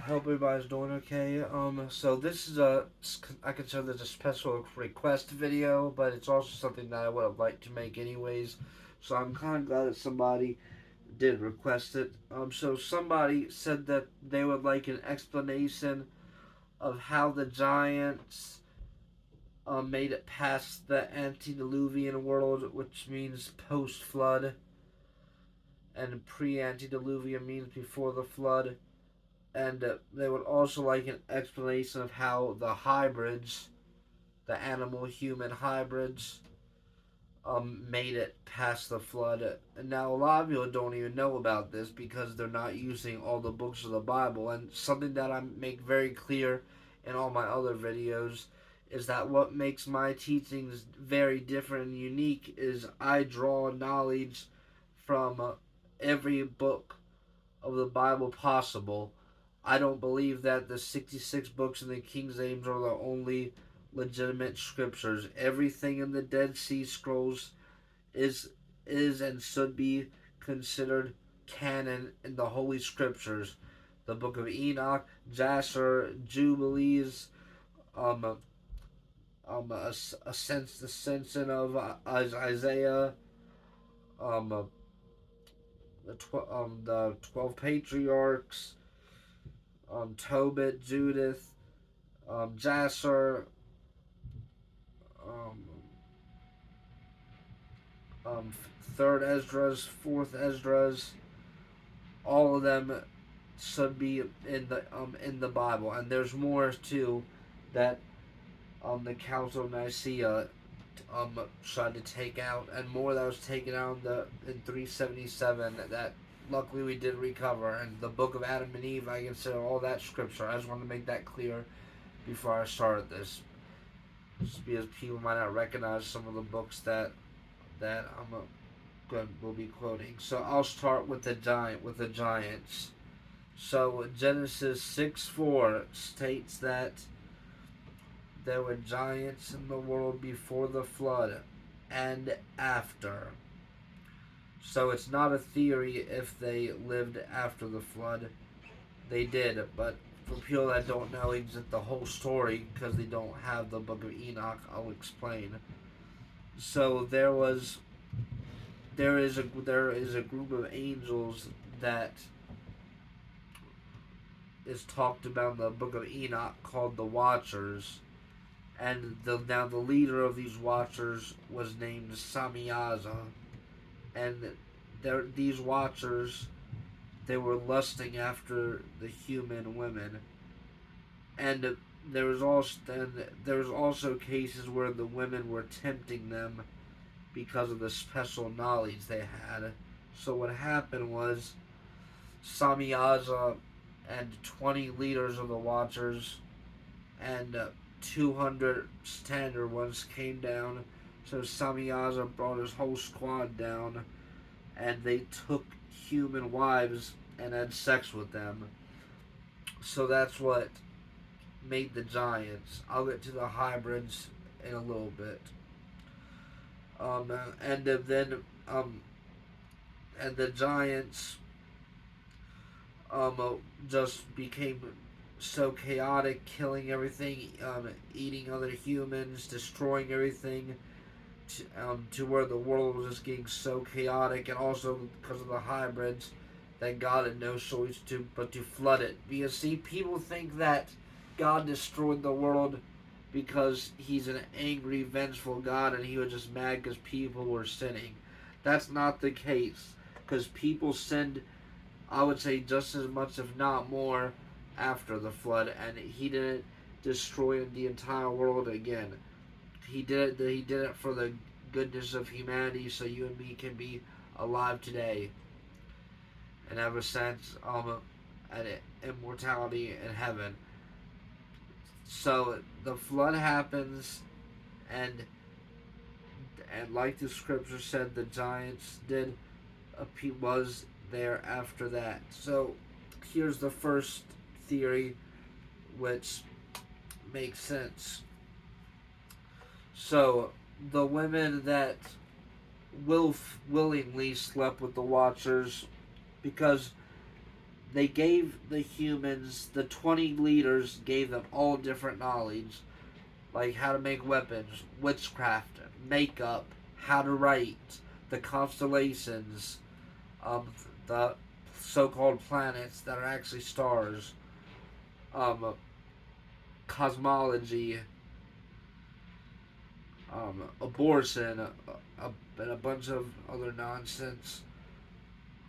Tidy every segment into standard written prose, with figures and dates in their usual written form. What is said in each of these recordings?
Hope everybody's doing okay. So this is I consider this a special request video, but it's also something that I would have liked to make anyways. So I'm kind of glad that somebody did request it. So somebody said that they would like an explanation of how the giants made it past the antediluvian world, which means post-flood, and pre-antediluvian means before the flood. And they would also like an explanation of how the hybrids, the animal human hybrids, made it past the flood. And now a lot of people don't even know about this because they're not using all the books of the Bible. And something that I make very clear in all my other videos is that what makes my teachings very different and unique is I draw knowledge from every book of the Bible possible. I don't believe that the 66 books in the King James are the only legitimate scriptures. Everything in the Dead Sea Scrolls is and should be considered canon in the Holy Scriptures. The Book of Enoch, Jasher, Jubilees, um, a sense the Ascension of Isaiah, um, the 12 patriarchs, Tobit, Judith, Jasher, um, um, third Esdras, fourth Esdras, all of them should be in the Bible, and there's more too that the Council of Nicaea tried to take out, and more that was taken out in 377 that luckily we did recover. And the Book of Adam and Eve, I consider all that scripture. I just want to make that clear before I started this, just because people might not recognize some of the books that will be quoting. So I'll start with the giants. So Genesis 6:4 states that there were giants in the world before the flood and after. So it's not a theory if they lived after the flood. They did, but for people that don't know the whole story because they don't have the Book of Enoch, I'll explain. So there is a group of angels that is talked about in the Book of Enoch called the Watchers, and now the leader of these Watchers was named Samiaza, and these Watchers, they were lusting after the human women, and there was also cases where the women were tempting them because of the special knowledge they had. So what happened was Samiaza and 20 leaders of the Watchers and 200 standard ones came down. So Samiaza brought his whole squad down, and they took human wives and had sex with them. So that's what made the giants. I'll get to the hybrids in a little bit. And then and the giants just became so chaotic, killing everything, eating other humans, destroying everything, to where the world was just getting so chaotic, and also because of the hybrids, that God had no choice but to flood it. Because see, people think that God destroyed the world because He's an angry, vengeful God, and He was just mad because people were sinning. That's not the case, because people sinned, I would say, just as much, if not more, after the flood, and He didn't destroy the entire world again. He did it for the goodness of humanity, so you and me can be alive today and have a sense of immortality in heaven. So the flood happens, and like the scripture said, the giants was there after that. So here's the first theory, which makes sense. So the women that willingly slept with the Watchers, because they gave the humans, the 20 leaders gave them all different knowledge, like how to make weapons, witchcraft, makeup, how to write, the constellations, the so-called planets that are actually stars, um, cosmology, abortion, and a bunch of other nonsense.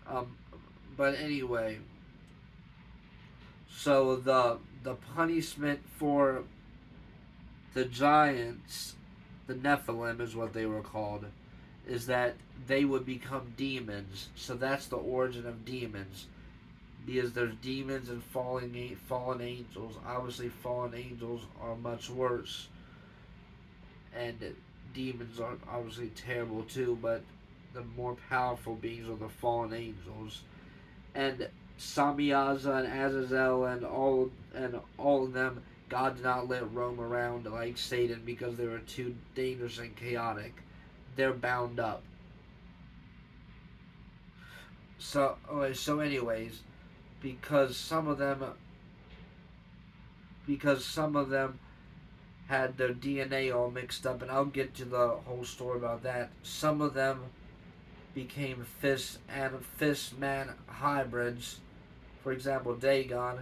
Um, but anyway, so the punishment for the giants, the Nephilim is what they were called, is that they would become demons. So that's the origin of demons, because there's demons and fallen angels. Obviously, fallen angels are much worse, and demons are obviously terrible too. But the more powerful beings are the fallen angels, and Samyaza and Azazel and all of them. God did not let roam around like Satan because they were too dangerous and chaotic. They're bound up. So anyways, because some of them because some of them had their DNA all mixed up, and I'll get to the whole story about that. Some of them became fist man hybrids. For example, Dagon,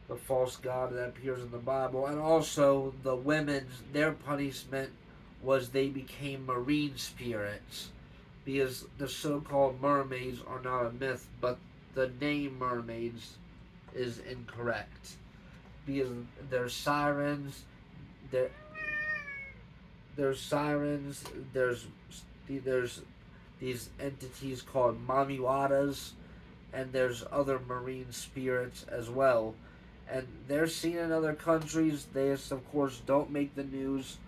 the false god that appears in the Bible, and also the women's their punishment was they became marine spirits, because the so-called mermaids are not a myth, but the name mermaids is incorrect, because they're sirens. They're, there's sirens. There's these entities called mamiwatas, and there's other marine spirits as well. And they're seen in other countries. They, of course, don't make the news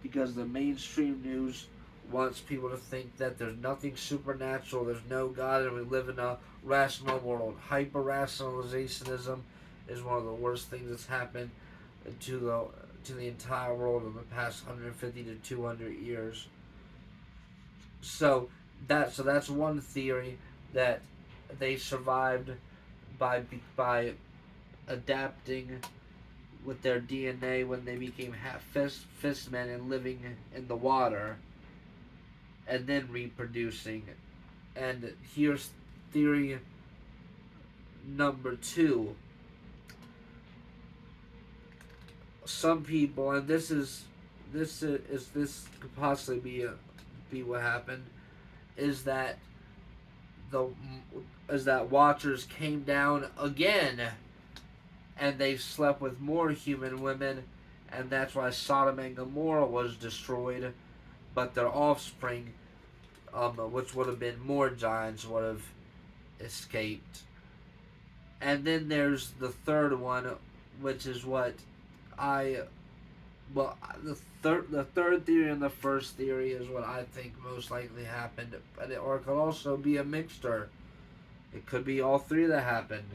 because the mainstream news wants people to think that there's nothing supernatural, there's no God, and we live in a rational world. Hyper rationalizationism is one of the worst things that's happened to the entire world in the past 150 to 200 years. So that's one theory, that they survived by adapting with their DNA when they became half fistmen and living in the water, and then reproducing. And here's theory number two. Some people, and this could possibly be what happened, is that the is that Watchers came down again, and they slept with more human women, and that's why Sodom and Gomorrah was destroyed. But their offspring, which would have been more giants, would have escaped. And then there's the third one, which is what I well the third theory and the first theory is what I think most likely happened, or it could also be a mixture. It could be all three that happened.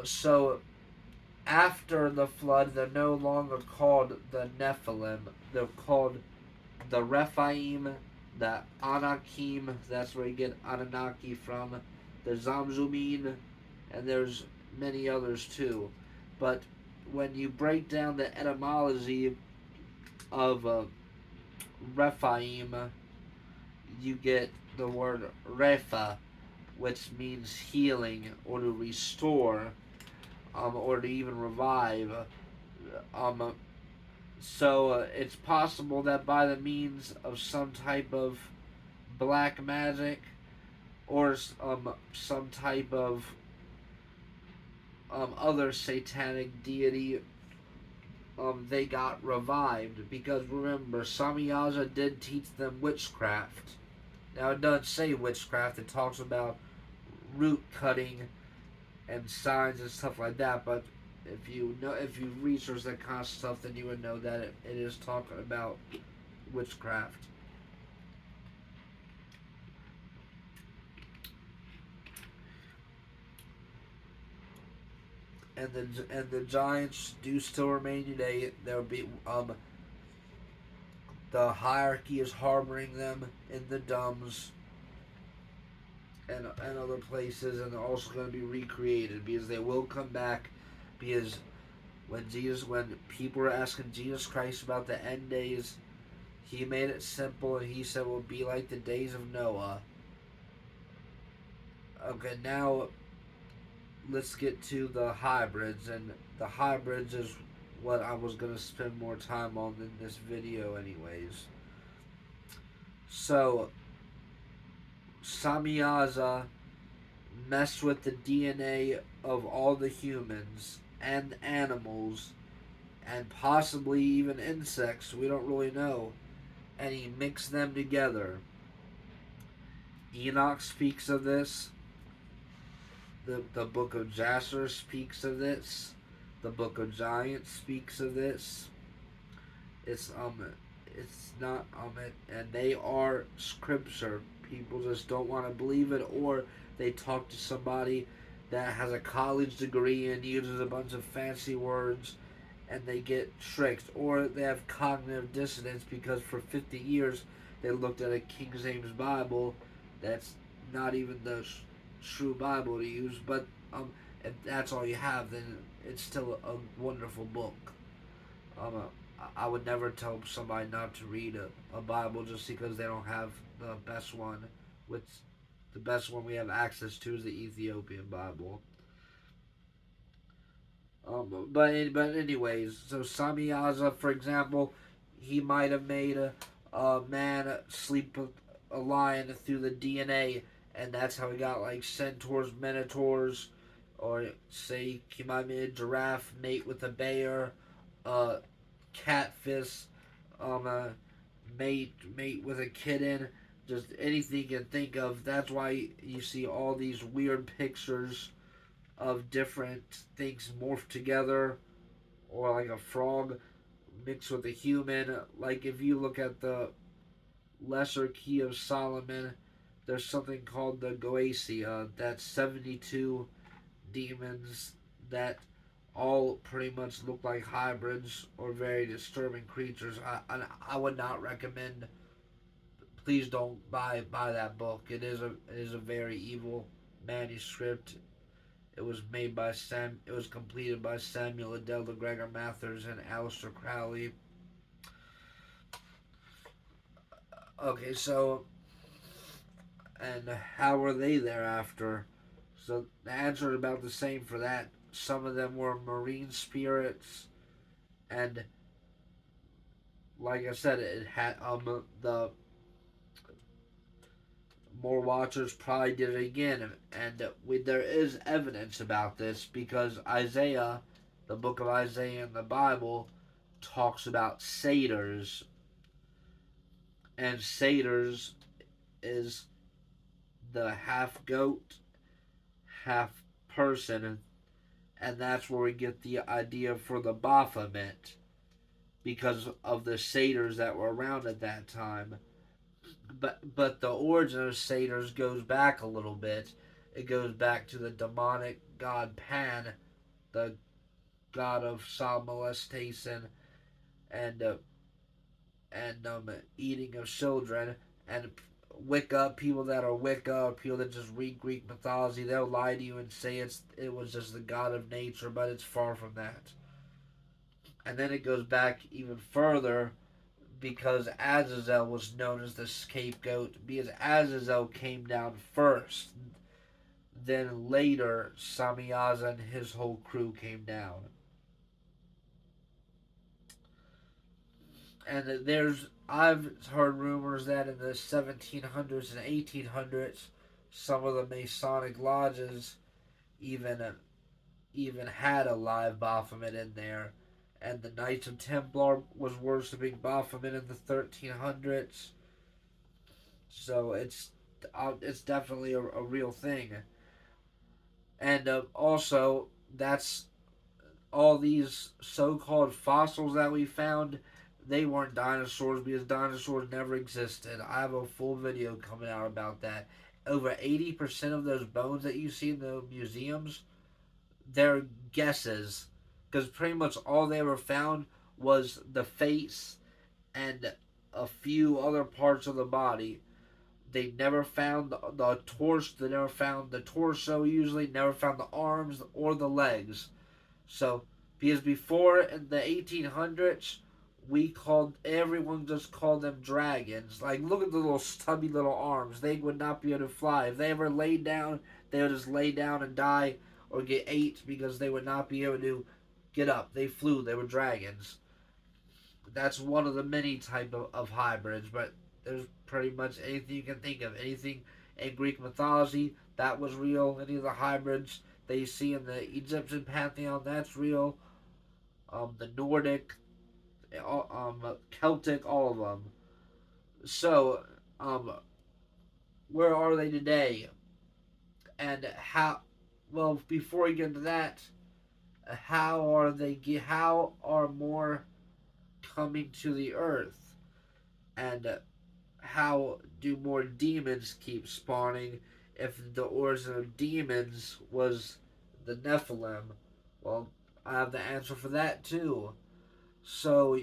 So after the flood, they're no longer called the Nephilim. They're called the Rephaim, the Anakim. That's where you get Anunnaki from. The Zamzumin, and there's many others too. But when you break down the etymology of Rephaim, you get the word Repha, which means healing or to restore, or to even revive. Um, so it's possible that by the means of some type of black magic, or some type of other satanic deity, they got revived. Because remember, Samyaza did teach them witchcraft. Now it doesn't say witchcraft; it talks about root cutting and signs and stuff like that. But if you research that kind of stuff, then you would know that it is talking about witchcraft. And the giants do still remain today. There'll be the hierarchy is harboring them in the Dums, and other places, and they're also going to be recreated because they will come back. Because when people were asking Jesus Christ about the end days, he made it simple and he said it will be like the days of Noah. Okay, now let's get to the hybrids, and the hybrids is what I was going to spend more time on in this video anyways. So Samyaza messed with the DNA of all the humans and animals and possibly even insects, we don't really know, and he mixed them together. Enoch speaks of this. The book of Jasher speaks of this. The book of Giants speaks of this. It's it's not and they are scripture. People just don't want to believe it, or they talk to somebody that has a college degree and uses a bunch of fancy words and they get tricked, or they have cognitive dissonance because for 50 years they looked at a King James Bible that's not even the true Bible to use, but if that's all you have, then it's still a wonderful book. I would never tell somebody not to read a Bible just because they don't have the best one. Which the best one we have access to is the Ethiopian Bible. But anyways, so Samyaza, for example, he might have made a man sleep with a lion through the DNA, and that's how he got like centaurs, minotaurs, or say he might have made a giraffe mate with a bear, catfish, mate with a kitten, just anything you can think of. That's why you see all these weird pictures of different things morphed together, or like a frog mixed with a human. Like if you look at the Lesser Key of Solomon, there's something called the Goetia. That's 72 demons that all pretty much look like hybrids or very disturbing creatures. I would not recommend. Please don't buy that book. It is a very evil manuscript. It was made by It was completed by Samuel Adele, Gregor Mathers, and Aleister Crowley. Okay, so and how were they thereafter? So the answer is about the same for that. Some of them were marine spirits, and like I said, it had the more watchers probably did it again, and there is evidence about this because Isaiah, the book of Isaiah in the Bible, talks about satyrs, and satyrs is the half goat, half person, and that's where we get the idea for the Baphomet because of the satyrs that were around at that time. But the origin of satyrs goes back a little bit. It goes back to the demonic god Pan, the god of child molestation and eating of children, and Wicca, people that are Wicca, people that just read Greek mythology, they'll lie to you and say it was just the god of nature, but it's far from that. And then it goes back even further because Azazel was known as the scapegoat because Azazel came down first. Then later, Samyaza and his whole crew came down. And I've heard rumors that in the 1700s and 1800s, some of the Masonic lodges even even had a live Baphomet in there, and the Knights of Templar was worshiping Baphomet in the 1300s. So it's definitely a real thing, and also that's all these so-called fossils that we found. They weren't dinosaurs because dinosaurs never existed. I have a full video coming out about that. Over 80% of those bones that you see in the museums, they're guesses. Because pretty much all they ever found was the face and a few other parts of the body. They never found the torso. They never found the torso. Usually, never found the arms or the legs. So, because before in the 1800s, everyone just called them dragons. Like, look at the little stubby little arms. They would not be able to fly. If they ever laid down, they would just lay down and die or get ate because they would not be able to get up. They flew. They were dragons. That's one of the many type of hybrids, but there's pretty much anything you can think of. Anything in Greek mythology, that was real. Any of the hybrids that you see in the Egyptian pantheon, that's real. The Nordic, Celtic, all of them. So, um, where are they today? And how? Well, before we get into that, how are they? How are more coming to the earth? And how do more demons keep spawning if the origin of demons was the Nephilim? Well, I have the answer for that too. So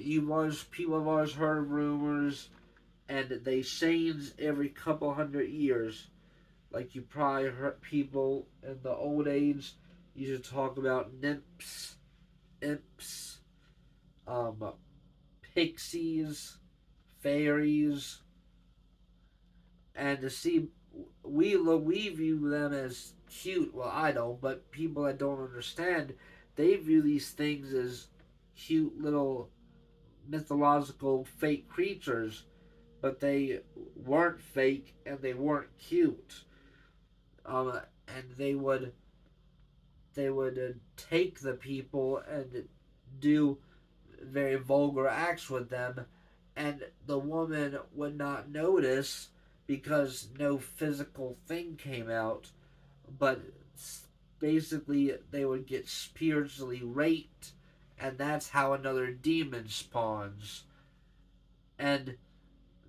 people have always heard rumors, and they change every couple hundred years. Like you probably heard people in the old age used to talk about nymphs, imps, um, pixies, fairies, and to see we view them as cute. Well, I don't, but people that don't understand, they view these things as cute little mythological fake creatures, but they weren't fake and they weren't cute. And they would take the people and do very vulgar acts with them, and the woman would not notice because no physical thing came out, but basically they would get spiritually raped, and that's how another demon spawns. And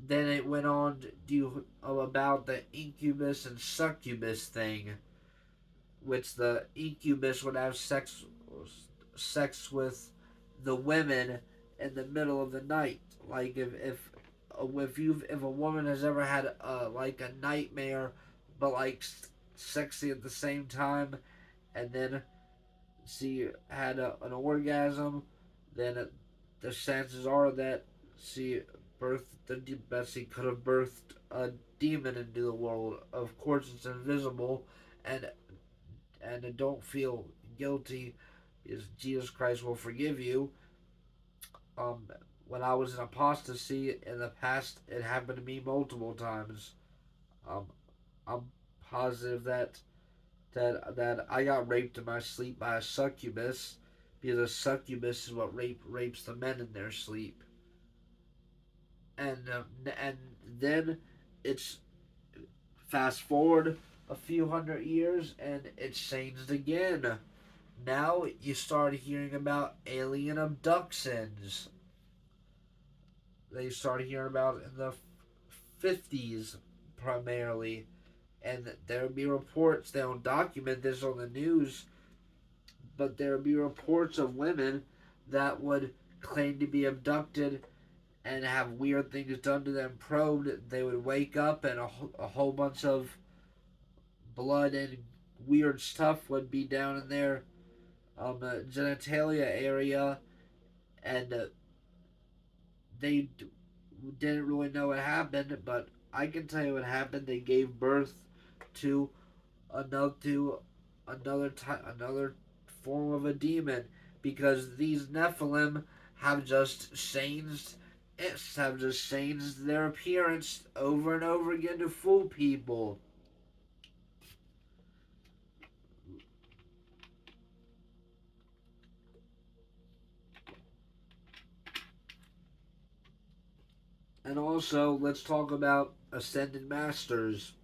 then it went on to do about the incubus and succubus thing, which the incubus would have sex with the women in the middle of the night. Like if a woman has ever had like a nightmare, but like sexy at the same time, and then she had an orgasm, then the chances are that she Betsy could have birthed a demon into the world. Of course, it's invisible, and don't feel guilty because Jesus Christ will forgive you. Um, when I was in apostasy in the past, it happened to me multiple times. Um, I'm positive that I got raped in my sleep by a succubus because a succubus is what rapes the men in their sleep. And then it's fast forward a few hundred years and it's changed again. Now you start hearing about alien abductions. They started hearing about in the 50s primarily, and there would be reports. They don't document this on the news, but there would be reports of women that would claim to be abducted and have weird things done to them, probed. They would wake up and a whole bunch of blood and weird stuff would be down in their genitalia area, and they didn't really know what happened, but I can tell you what happened. They gave birth to another form of a demon because these Nephilim have just changed their appearance over and over again to fool people. And also, let's talk about Ascended Masters,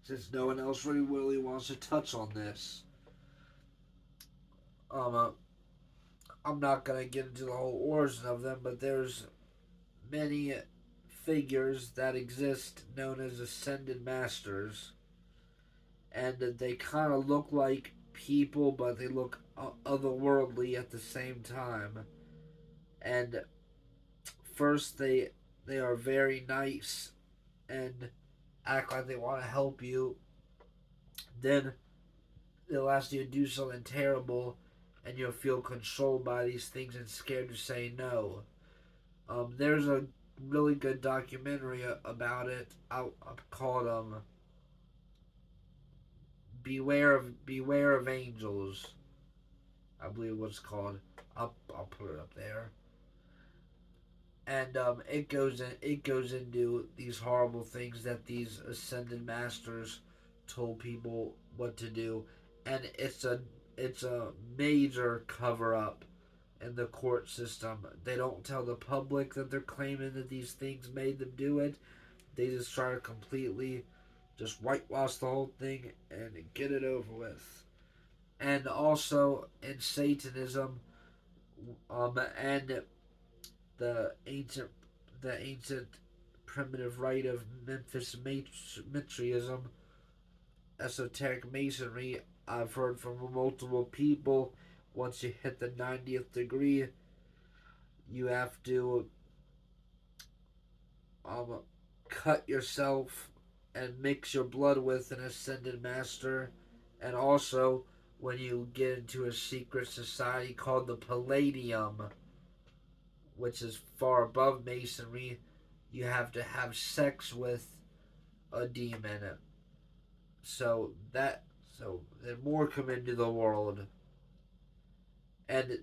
since no one else really wants to touch on this. Um, uh, I'm not gonna get into the whole origin of them, but there's many figures that exist known as Ascended Masters, and they kind of look like people, but they look otherworldly at the same time. And first, they are very nice and act like they want to help you, then they'll ask you to do something terrible, and you'll feel controlled by these things and scared to say no. There's a really good documentary about it out called Beware of Angels, I believe what it's called. I'll put it up there. And it goes into these horrible things that these ascended masters told people what to do, and it's a major cover up in the court system. They don't tell the public that they're claiming that these things made them do it. They just try to completely just whitewash the whole thing and get it over with. And also in Satanism, and the ancient the ancient primitive rite of Memphis Mithraism, esoteric masonry, I've heard from multiple people. Once you hit the 90th degree, you have to um, cut yourself and mix your blood with an ascended master. And also, when you get into a secret society called the Palladium, which is far above masonry, you have to have sex with a demon. So then more come into the world. And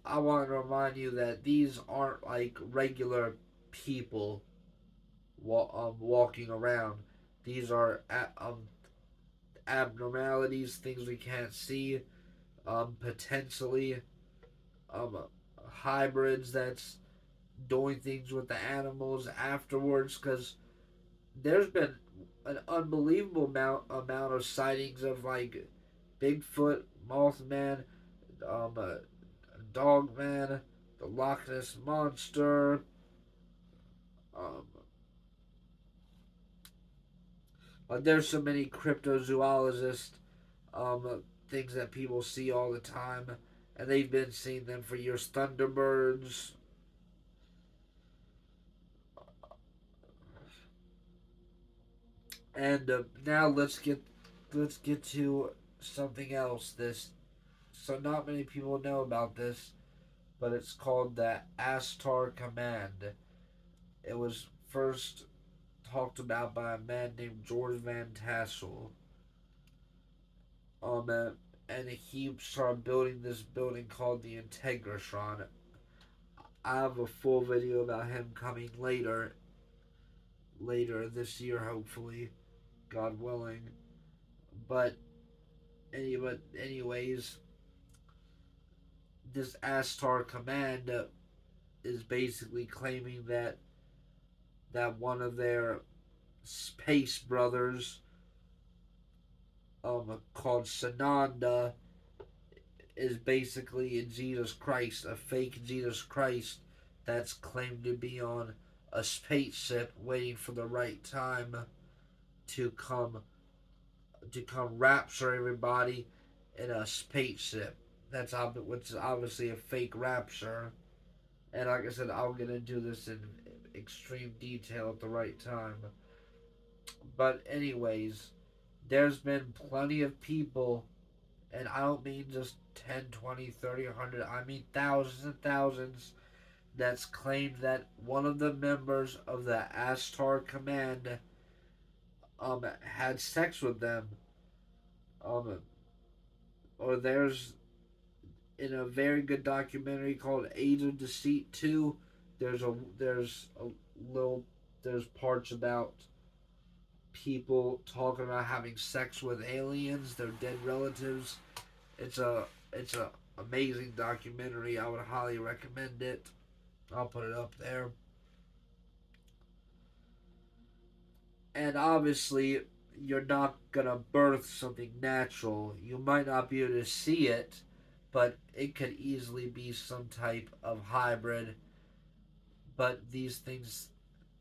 I want to remind you that these aren't like regular people walking around. These are abnormalities, things we can't see, potentially um, hybrids that's doing things with the animals afterwards. Because there's been an unbelievable amount of sightings of like Bigfoot, Mothman, Dogman, the Loch Ness monster. Um, there's so many cryptozoologists, things that people see all the time, and they've been seeing them for years. Thunderbirds. And now let's get to something else. This so not many people know about this, but it's called the Astar Command. It was first talked about by a man named George Van Tassel. Uh, and he started building this building called the Integratron. I have a full video about him coming later this year, hopefully, God willing. But anyways, this Astar Command is basically claiming that one of their space brothers, called Sananda, is basically Jesus Christ, a fake Jesus Christ that's claimed to be on a spaceship waiting for the right time to come rapture everybody in a spaceship. Which is obviously a fake rapture. And like I said, I'll get into this in extreme detail at the right time. But anyways, there's been plenty of people, and I don't mean just 10, 20, 30, 100, I mean thousands and thousands, that's claimed that one of the members of the Astar Command had sex with them. Um, or there's in a very good documentary called Age of Deceit 2, there's a little there's parts about people talking about having sex with aliens, their dead relatives. It's a amazing documentary. I would highly recommend it. I'll put it up there. And obviously, you're not gonna birth something natural. You might not be able to see it, but it could easily be some type of hybrid. But these things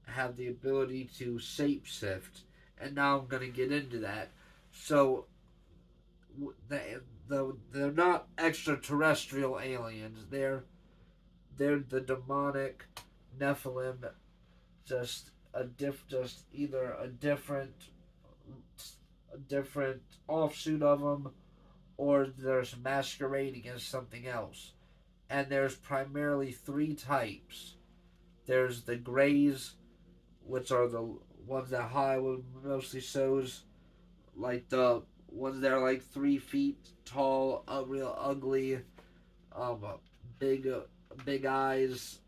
have the ability to shapeshift, and now I'm gonna get into that. So they're not extraterrestrial aliens. They're the demonic Nephilim, just just either a different offshoot of them, or there's masquerading as something else. And there's primarily three types. There's the grays, which are the ones that Hollywood mostly shows, like the ones that are like 3 feet tall, real ugly, um, big, big eyes.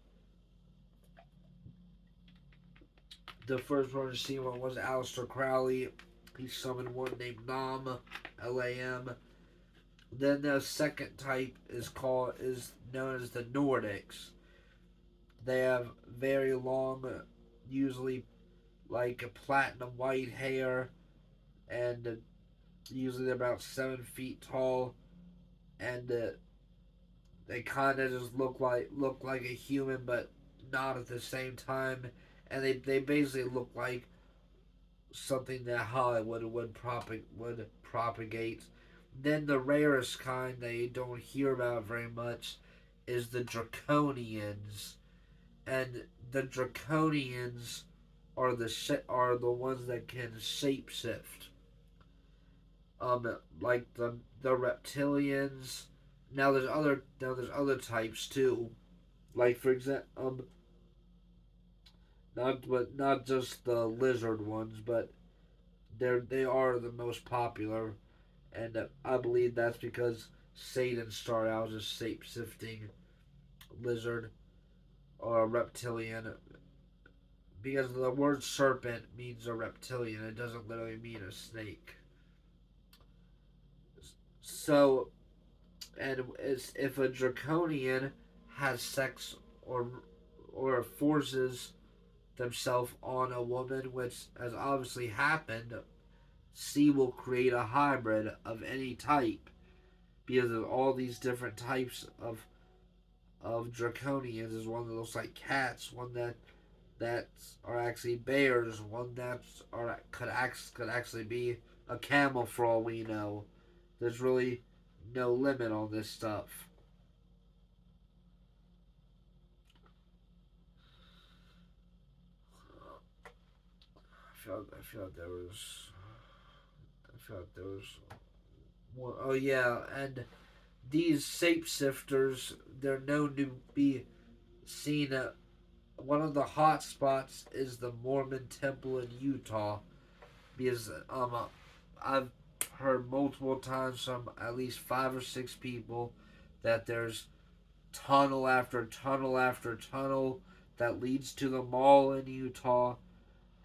The first one to see one was Aleister Crowley. He summoned one named Nam, Lam. Then the second type is known as the Nordics. They have very long, usually like a platinum white hair, and usually they're about 7 feet tall, and they kind of just look like a human, but not at the same time, and they basically look like something that Hollywood would propagate. Then the rarest kind they don't hear about very much is the Draconians, and the Draconians are the ones that can shapeshift. Like the reptilians. Now there's other types too. Like for example, not just the lizard ones, but they are the most popular, and I believe that's because Satan started out as a shape shifting lizard or a reptilian. Because the word serpent means a reptilian, it doesn't literally mean a snake. So, and if a draconian has sex or forces themselves on a woman, which has obviously happened, C will create a hybrid of any type because of all these different types of draconians. There's one that looks like cats, one that are actually bears, one that could actually be a camel for all we know. There's really no limit on this stuff. I felt there was one. Oh yeah, and these shapeshifters, they're known to be seen at one of the hot spots is the Mormon Temple in Utah, because I've heard multiple times from at least 5 or 6 people that there's tunnel after tunnel after tunnel that leads to the mall in Utah,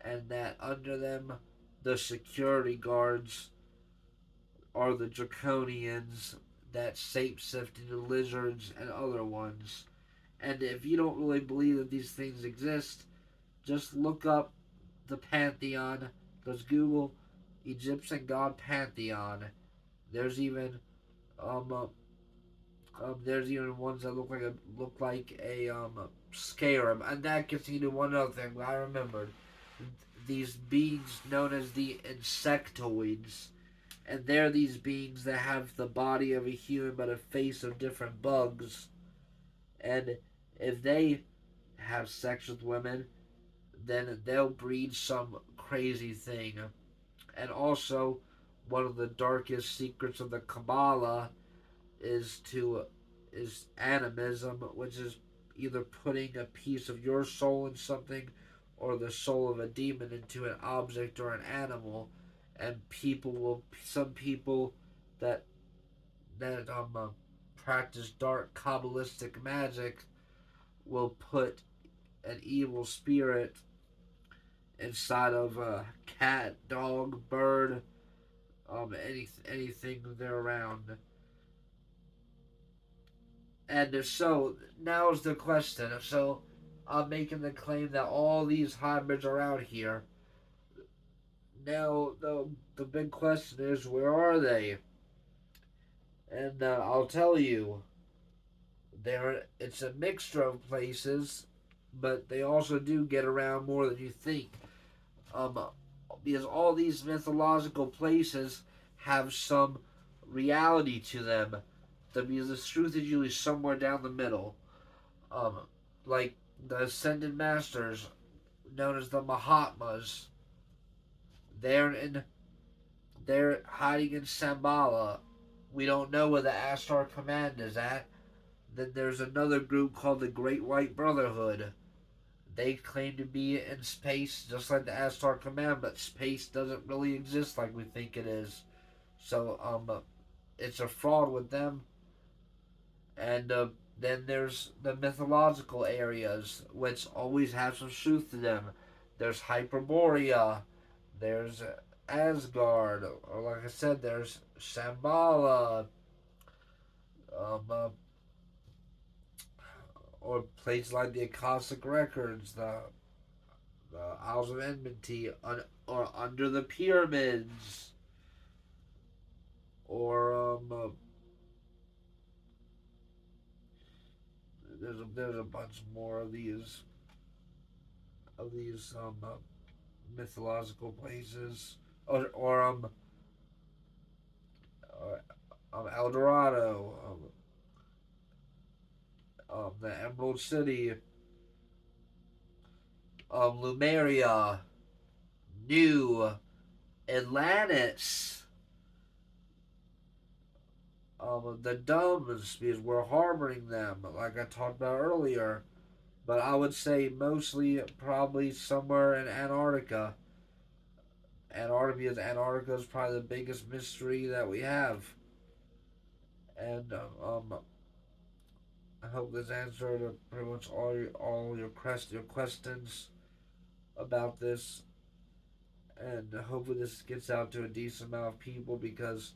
and that under them the security guards are the draconians that shapeshift into lizards and other ones. And if you don't really believe that these things exist, just look up the Pantheon. Just Google Egyptian god Pantheon. There's even um, uh, there's even ones that look like a scarab, and that gets me to one other thing I remembered. These beings known as the insectoids, and they're these beings that have the body of a human but a face of different bugs. And if they have sex with women, then they'll breed some crazy thing. And also, one of the darkest secrets of the Kabbalah is animism, which is either putting a piece of your soul in something or the soul of a demon into an object or an animal. And some people that that practice dark Kabbalistic magic will put an evil spirit inside of a cat, dog, bird, anything they're around. And so now's the question. So I'm making the claim that all these hybrids are out here. Now the big question is, where are they? And I'll tell you, it's a mixture of places, but they also do get around more than you think. Um, because all these mythological places have some reality to them. Because the truth is usually somewhere down the middle. Um, like the Ascended Masters known as the Mahatmas. They're in they're hiding in Shambhala. We don't know where the Ashtar Command is at. Then there's another group called the Great White Brotherhood. They claim to be in space just like the Ashtar Command, but space doesn't really exist like we think it is. So it's a fraud with them. And then there's the mythological areas, which always have some truth to them. There's Hyperborea, there's Asgard, or like I said, there's Shambhala, um, uh, or places like the Akashic Records, the Isles of Enmity, or Under the Pyramids, or there's a bunch more of these mythological places, El Dorado, the Emerald City, Lumeria, New Atlantis, the Dumbs, because we're harboring them, like I talked about earlier. But I would say mostly probably somewhere in Antarctica. Antarctica is probably the biggest mystery that we have. And I hope this answered pretty much your questions about this, and hopefully this gets out to a decent amount of people because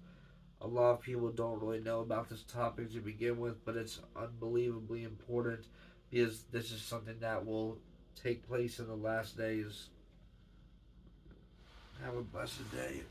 a lot of people don't really know about this topic to begin with, but it's unbelievably important because this is something that will take place in the last days. Have a blessed day.